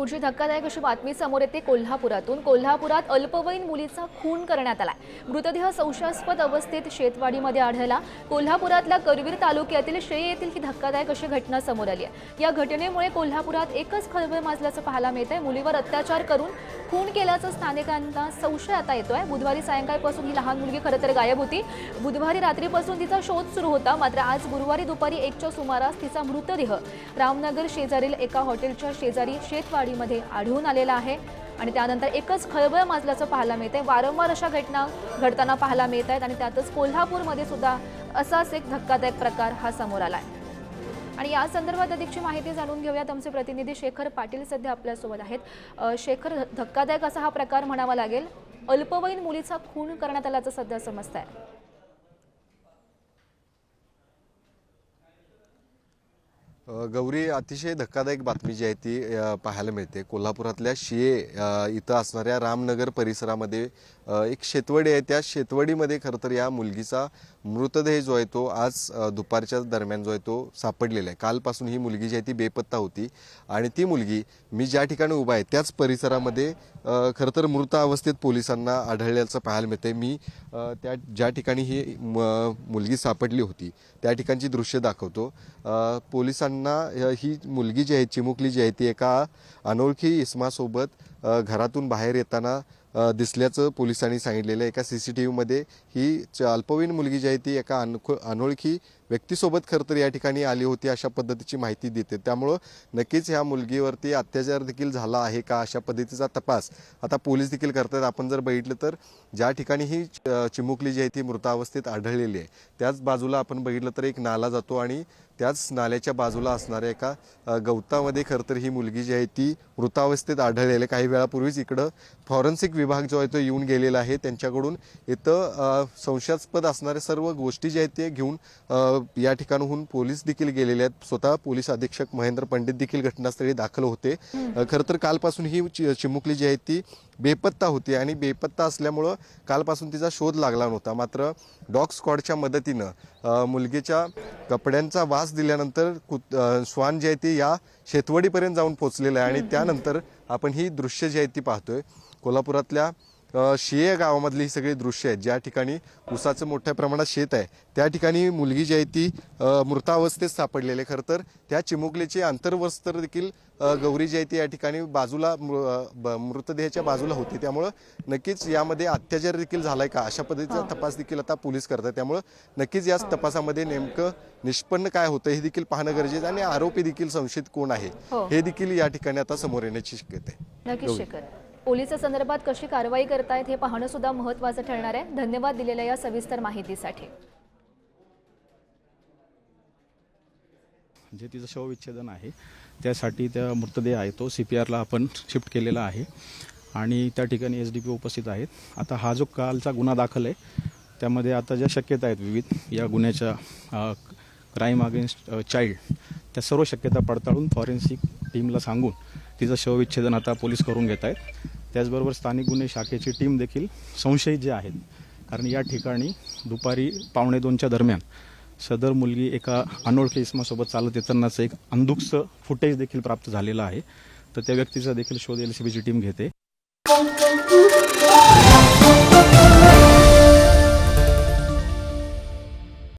पुढची धक्कादायक अशी बातमी समोर येते कोल्हापुरातून। कोल्हापुरात अल्पवयीन मुलीचा खून करण्यात आलाय। मृतदेह संशयास्पद अवस्थेत शेतवाडीमध्ये आढळला। कोल्हापुरातल्या करवीर तालुक्यातील शेय येथील ही धक्कादायक अशी घटना समोर आली आहे। या घटनेमुळे कोल्हापुरात एकच खळबळ माजल्याचं पाहायला मिळतंय। मुलीवर अत्याचार करून खून केल्याचा स्थानिकांना संशय आता येतोय। बुधवारी सायंकाळपासून ही लहान मुलगी खरंतर गायब होती। बुधवारी रात्रीपासून तिचा शोध सुरू होता, मात्र आज गुरुवारी दुपारी 1च्या सुमारास तिचा मृतदेह रामनगर शेजारील एका हॉटेलच्या शेजारी शेतवाडीमध्ये आढळून आलेला आहे आणि त्यानंतर एकच खळबळ माजल्याचं पाहायला मिळतंय। वारंवार अशा घटना घडताना पाहायला मिळत आहेत आणि त्यातच कोल्हापूरमध्ये सुद्धा असाच एक धक्कादायक प्रकार हा समोर आलाय। आणि या संदर्भात अधिकची माहिती जाणून घेऊयात। आमचे प्रतिनिधी शेखर पाटील सध्या आपल्यासोबत आहेत। शेखर, धक्कादायक असा हा प्रकार म्हणावा लागेल। अल्पवयीन मुलीचा खून करण्यात आल्याचं सध्या समजतंय। गौरी, अतिशय धक्कादायक बातमी जी आहे ती पाहायला मिळते। कोल्हापुरातल्या शिये इथं असणाऱ्या रामनगर परिसरामध्ये एक शेतवडी आहे। त्या शेतवडीमध्ये खरं तर या मुलगीचा मृतदेह जो आहे तो आज दुपारच्या दरम्यान जो आहे तो सापडलेला आहे। कालपासून ही मुलगी जी आहे ती बेपत्ता होती आणि ती मुलगी मी ज्या ठिकाणी उभा आहे त्याच परिसरामध्ये खरं तर मृत अवस्थेत पोलिसांना आढळल्याचं पाहायला मिळते। मी त्या ज्या ठिकाणी ही मुलगी सापडली होती त्या ठिकाणची दृश्य दाखवतो। पोलिसांना ही मुलगी जी आहे, चिमुकली जी आहे ती एका अनोळखी इसमासोबत घरातून बाहेर येताना दिसल्याचं पोलिसांनी सांगितलेलं आहे। एका CCTV मध्ये ही अल्पवयीन मुलगी जी आहे ती एका अनोळखी व्यक्तीसोबत खरं तर या ठिकाणी आली होती अशा पद्धतीची माहिती देते। त्यामुळं नक्कीच ह्या मुलगीवरती अत्याचार देखील झाला आहे का अशा पद्धतीचा तपास आता पोलीस देखील करतात। आपण जर बघितलं तर ज्या ठिकाणी ही चिमुकली जी आहे ती मृतावस्थेत आढळलेली आहे त्याच बाजूला आपण बघितलं तर एक नाला जातो आणि त्याच नाल्याच्या बाजूला असणाऱ्या एका गवतामध्ये खरं तर ही मुलगी जी आहे ती मृतावस्थेत आढळलेली आहे। काही वेळापूर्वीच इकडं फॉरेन्सिक विभाग जो आहे तो येऊन गेलेला आहे। त्यांच्याकडून इथं संशयास्पद असणाऱ्या सर्व गोष्टी ज्या आहेत ते घेऊन या ठिकाणाहून पोलीस देखील गेलेले आहेत। स्वतः पोलीस अधीक्षक महेंद्र पंडित देखील घटनास्थळी दाखल होते। खरं तर कालपासून ही चिमुकली जी आहे ती बेपत्ता होती आणि बेपत्ता असल्यामुळं कालपासून तिचा शोध लागला नव्हता। मात्र डॉग स्क्वॉडच्या मदतीनं मुलगीच्या कपड्यांचा वास दिल्यानंतर श्वान जी आहे ती या शेतवडीपर्यंत जाऊन पोहोचलेला आहे आणि त्यानंतर आपण ही दृश्य जी आहेत ती पाहतोय। कोल्हापुरातल्या शिये गावामधली ही सगळी दृश्य आहेत ज्या ठिकाणी ऊसाचं मोठ्या प्रमाणात शेत आहे त्या ठिकाणी मुलगी जी आहे ती मृतावस्थेत सापडलेली आहे। खरं तर त्या चिमुकलीचे अंतर्वस्त्र देखील गौरी जी आहे ती या ठिकाणी बाजूला मृतदेहाच्या बाजूला होती। त्यामुळं नक्कीच यामध्ये अत्याचार देखील झालाय का अशा पद्धतीचा तपास देखील आता पोलीस करतात। त्यामुळं नक्कीच या तपासामध्ये नेमकं निष्पन्न काय होतं हे देखील पाहणं गरजेचं आणि आरोपी देखील संशयित कोण आहे हे देखील या ठिकाणी आता समोर येण्याची शक्यता आहे। नक्कीच शेखर, पोलीस संदर्भात कशी कारवाई करतायत हे पाहणं सुद्धा महत्त्वाचं ठरणार आहे। धन्यवाद दिलेल्या या सविस्तर माहितीसाठी। जे तिचं शवविच्छेदन आहे त्यासाठी त्या मृतदेह आहे तो CPRला आपण शिफ्ट केलेला आहे आणि त्या ठिकाणी SDPO उपस्थित आहेत। आता हा जो कालचा गुन्हा दाखल आहे त्यामध्ये आता ज्या शक्यता आहेत विविध या गुन्ह्याच्या क्राईम अगेन्स्ट चाइल्ड त्या सर्व शक्यता पडताळून फॉरेन्सिक टीमला सांगून तिचं शवविच्छेदन आता पोलीस करून घेत आहेत। त्याचबरोबर स्थानिक गुन्हे शाखेची टीम देखील संशयित जे आहेत, कारण या ठिकाणी दुपारी 1:45च्या दरम्यान सदर मुलगी एका अनोळखी इसमासोबत चालत येतानाचं एक अंधुकचं फुटेज देखील प्राप्त झालेलं आहे। तर त्या व्यक्तीचा देखील शोध LCBची टीम घेते।